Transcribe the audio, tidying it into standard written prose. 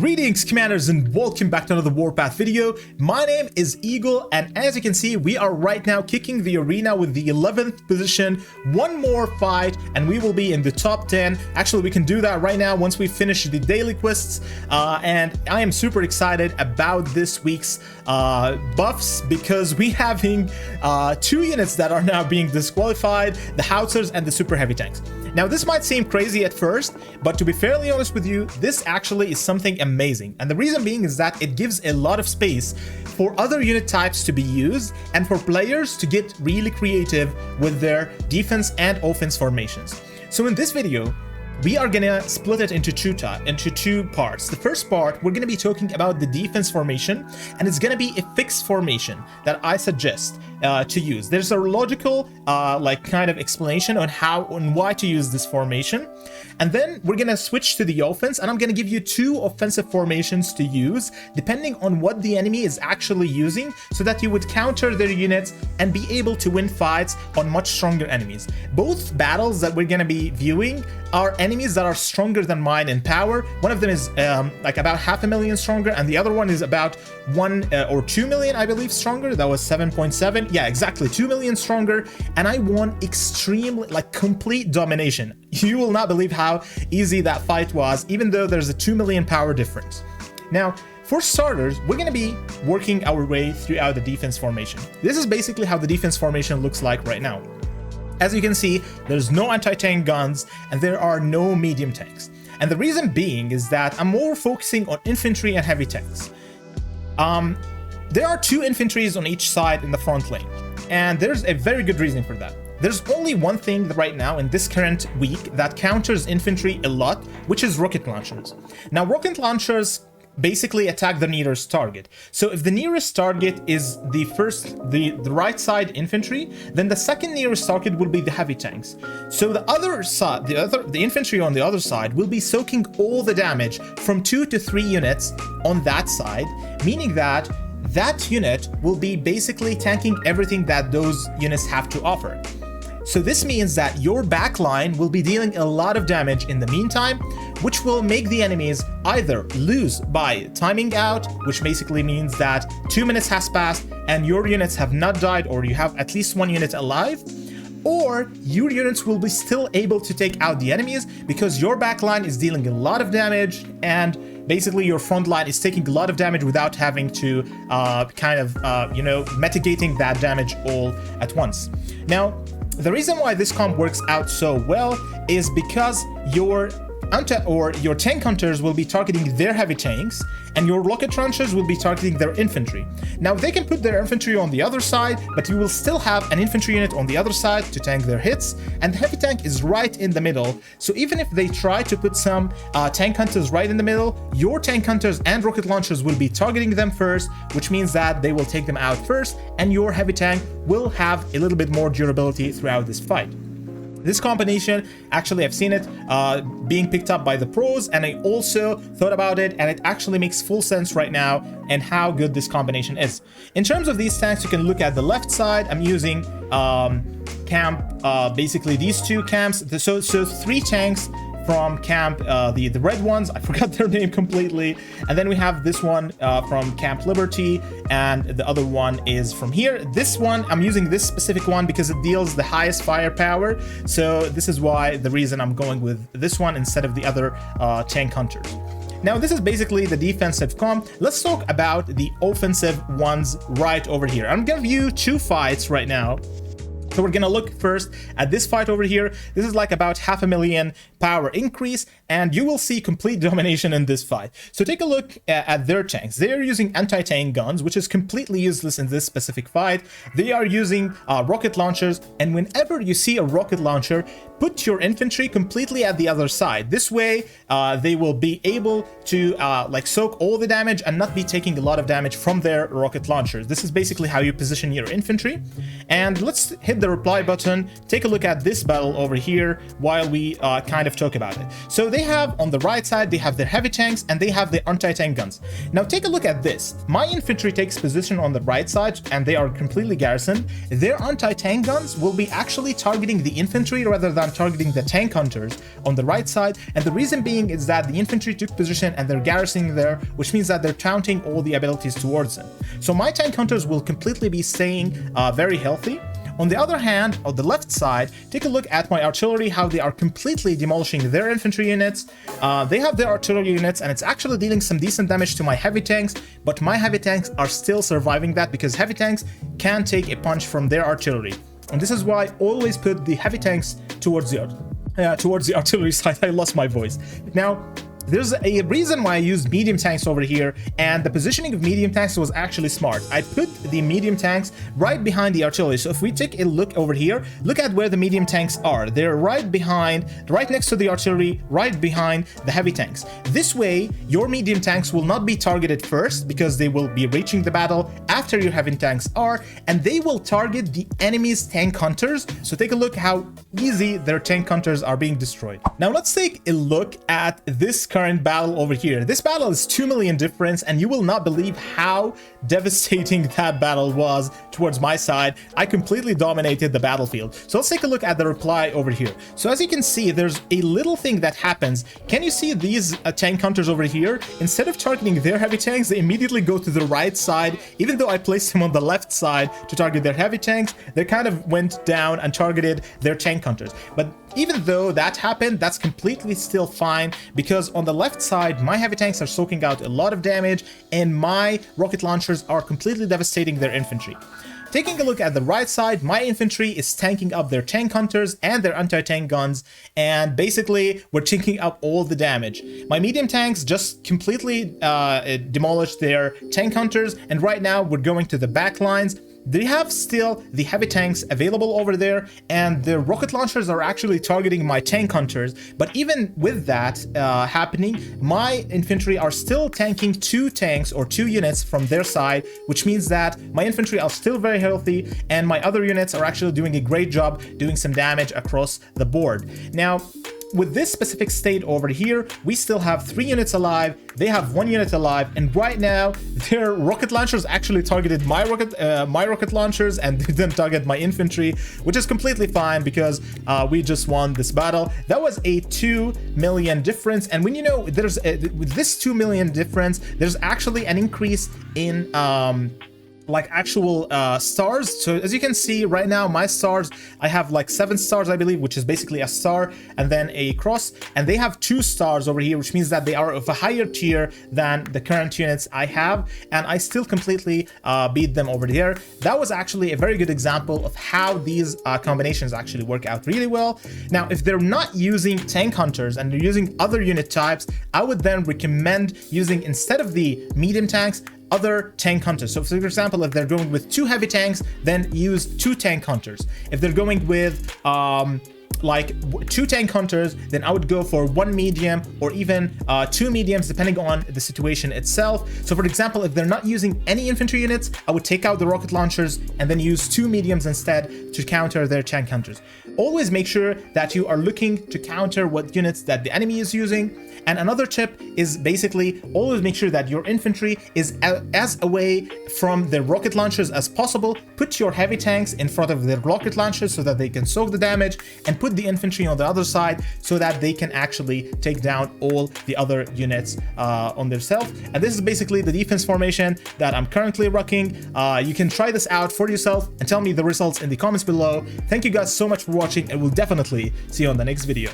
Greetings commanders and welcome back to another Warpath video. My name is Eagle and as you can see we are right now kicking the arena with the 11th position. One more fight and we will be in the top 10. Actually we can do that right now once we finish the daily quests, and I am super excited about this week's buffs because we having two units that are now being disqualified, the Howitzers and the super heavy tanks. Now this might seem crazy at first, but to be fairly honest with you, this actually is something amazing. And the reason being is that it gives a lot of space for other unit types to be used and for players to get really creative with their defense and offense formations. So in this video, we are gonna split it into two parts. The first part, we're gonna be talking about the defense formation, and it's gonna be a fixed formation that I suggest to use. There's a logical kind of explanation on how and why to use this formation, and then we're gonna switch to the offense, and I'm gonna give you two offensive formations to use depending on what the enemy is actually using, so that you would counter their units and be able to win fights on much stronger enemies. Both battles that we're gonna be viewing are enemies that are stronger than mine in power. One of them is like about 500,000 stronger, and the other one is about 1 or 2 million, I believe, stronger. That was 7.7. Yeah, exactly, 2 million stronger. And I won extremely, like, complete domination. You will not believe how easy that fight was, even though there's a 2 million power difference. Now, for starters, we're going to be working our way throughout the defense formation. This is basically how the defense formation looks like right now. As you can see, there's no anti-tank guns and there are no medium tanks. And the reason being is that I'm more focusing on infantry and heavy tanks. There are two infantries on each side in the front lane, and there's a very good reason for that. There's only one thing right now in this current week that counters infantry a lot, which is rocket launchers. Now, rocket launchers basically attack the nearest target. So if the nearest target is the right side infantry, then the second nearest target will be the heavy tanks. So the other side, the infantry on the other side will be soaking all the damage from 2 to 3 units on that side, meaning that that unit will be basically tanking everything that those units have to offer. So this means that your backline will be dealing a lot of damage in the meantime, which will make the enemies either lose by timing out, which basically means that 2 minutes has passed and your units have not died, or you have at least 1 unit alive, or your units will be still able to take out the enemies because your backline is dealing a lot of damage and basically your front line is taking a lot of damage without having to mitigating that damage all at once. Now, the reason why this comp works out so well is because your tank hunters will be targeting their heavy tanks and your rocket launchers will be targeting their infantry. Now they can put their infantry on the other side, but you will still have an infantry unit on the other side to tank their hits, and the heavy tank is right in the middle. So even if they try to put some tank hunters right in the middle, your tank hunters and rocket launchers will be targeting them first, which means that they will take them out first, and your heavy tank will have a little bit more durability throughout this fight. This combination, actually I've seen it being picked up by the pros, and I also thought about it, and it actually makes full sense right now and how good this combination is. In terms of these tanks, you can look at the left side. I'm using basically these two camps. So 3 tanks from camp, the red ones, I forgot their name completely, and then we have this one from Camp Liberty, and the other one is from here. This one, I'm using this specific one because it deals the highest firepower, so this is why the reason I'm going with this one instead of the other tank hunters. Now this is basically the defensive comp. Let's talk about the offensive ones right over here. I'm gonna view 2 fights right now. So we're gonna look first at this fight over here. This is like about 500,000 power increase, and you will see complete domination in this fight. So take a look at their tanks. They are using anti-tank guns, which is completely useless in this specific fight. They are using rocket launchers, and whenever you see a rocket launcher, put your infantry completely at the other side. This way, they will be able to soak all the damage and not be taking a lot of damage from their rocket launchers. This is basically how you position your infantry. And let's hit hit the reply button, take a look at this battle over here while we kind of talk about it. So they have on the right side, they have their heavy tanks and they have their anti-tank guns. Now take a look at this. My infantry takes position on the right side and they are completely garrisoned. Their anti-tank guns will be actually targeting the infantry rather than targeting the tank hunters on the right side. And the reason being is that the infantry took position and they're garrisoning there, which means that they're counting all the abilities towards them. So my tank hunters will completely be staying very healthy. On the other hand, on the left side, take a look at my artillery, how they are completely demolishing their infantry units. They have their artillery units and it's actually dealing some decent damage to my heavy tanks, but my heavy tanks are still surviving that because heavy tanks can take a punch from their artillery. And this is why I always put the heavy tanks towards the artillery side. I lost my voice. Now, there's a reason why I used medium tanks over here, and the positioning of medium tanks was actually smart. I put the medium tanks right behind the artillery. So if we take a look over here, look at where the medium tanks are. They're right behind, right next to the artillery, right behind the heavy tanks. This way, your medium tanks will not be targeted first because they will be reaching the battle after your heavy tanks are, and they will target the enemy's tank hunters. So take a look how easy their tank hunters are being destroyed. Now let's take a look at this current battle over here. This battle is 2 million difference, and you will not believe how devastating that battle was towards my side. I completely dominated the battlefield. So let's take a look at the reply over here. So as you can see, there's a little thing that happens. Can you see these tank hunters over here? Instead of targeting their heavy tanks, they immediately go to the right side. Even though I placed them on the left side to target their heavy tanks, they kind of went down and targeted their tank hunters. But even though that happened, that's completely still fine, because on the left side, my heavy tanks are soaking out a lot of damage and my rocket launchers are completely devastating their infantry. Taking a look at the right side, my infantry is tanking up their tank hunters and their anti-tank guns, and basically we're taking up all the damage. My medium tanks just completely demolished their tank hunters, and right now we're going to the back lines. They have still the heavy tanks available over there, and the rocket launchers are actually targeting my tank hunters. But even with that happening, my infantry are still tanking 2 tanks or 2 units from their side, which means that my infantry are still very healthy and my other units are actually doing a great job doing some damage across the board. Now, with this specific state over here, we still have 3 units alive, they have 1 unit alive, and right now their rocket launchers actually targeted my rocket launchers and didn't target my infantry, which is completely fine because we just won this battle. That was a 2 million difference, and when you know there's with this 2 million difference, there's actually an increase in like actual stars. So as you can see right now, my stars, I have like 7 stars, I believe, which is basically a star and then a cross, and they have 2 stars over here, which means that they are of a higher tier than the current units I have, and I still completely beat them over there. That was actually a very good example of how these combinations actually work out really well. Now, if they're not using tank hunters and they're using other unit types, I would then recommend using, instead of the medium tanks, other tank hunters. So for example, if they're going with 2 heavy tanks, then use 2 tank hunters. If they're going with like 2 tank hunters, then I would go for 1 medium or even 2 mediums, depending on the situation itself. So for example, if they're not using any infantry units, I would take out the rocket launchers and then use 2 mediums instead to counter their tank hunters. Always make sure that you are looking to counter what units that the enemy is using. And another tip is basically always make sure that your infantry is as away from the rocket launchers as possible. Put your heavy tanks in front of their rocket launchers so that they can soak the damage, and put the infantry on the other side so that they can actually take down all the other units on themselves. And this is basically the defense formation that I'm currently rocking. You can try this out for yourself and tell me the results in the comments below. Thank you guys so much for watching, and we'll definitely see you on the next video.